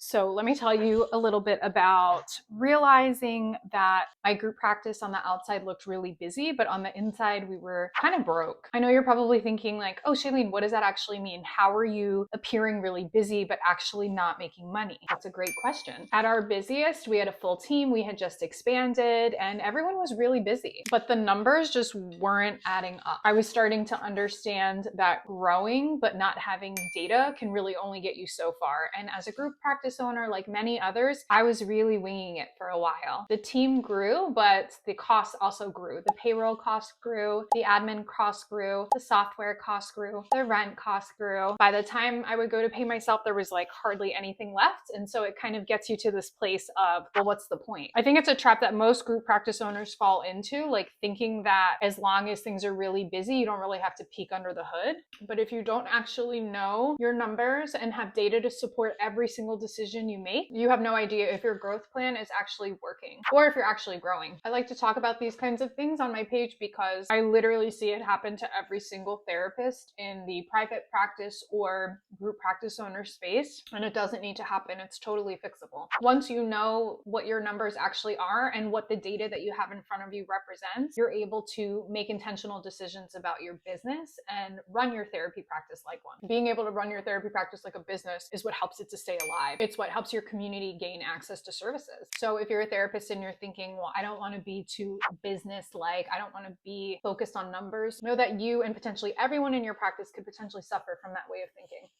So let me tell you a little bit about realizing that my group practice on the outside looked really busy, but on the inside we were kind of broke. I know you're probably thinking like, oh, Shailene, what does that actually mean? How are you appearing really busy, but actually not making money? That's a great question. At our busiest, we had a full team. We had just expanded and everyone was really busy, but the numbers just weren't adding up. I was starting to understand that growing, but not having data can really only get you so far. And as a group practice owner, like many others, I was really winging it for a while. The team grew, but the costs also grew. The payroll costs grew, the admin costs grew, the software costs grew, the rent costs grew. By the time I would go to pay myself, there was like hardly anything left. And so it kind of gets you to this place of, well, what's the point? I think it's a trap that most group practice owners fall into, like thinking that as long as things are really busy, you don't really have to peek under the hood. But if you don't actually know your numbers and have data to support every single decision you make, you have no idea if your growth plan is actually working or if you're actually growing. I like to talk about these kinds of things on my page because I literally see it happen to every single therapist in the private practice or group practice owner space, and it doesn't need to happen. It's totally fixable. Once you know what your numbers actually are and what the data that you have in front of you represents, you're able to make intentional decisions about your business and run your therapy practice like one. Being able to run your therapy practice like a business is what helps it to stay alive. It's what helps your community gain access to services. So if you're a therapist and you're thinking, well, I don't want to be too business-like, I don't want to be focused on numbers, know that you and potentially everyone in your practice could potentially suffer from that way of thinking.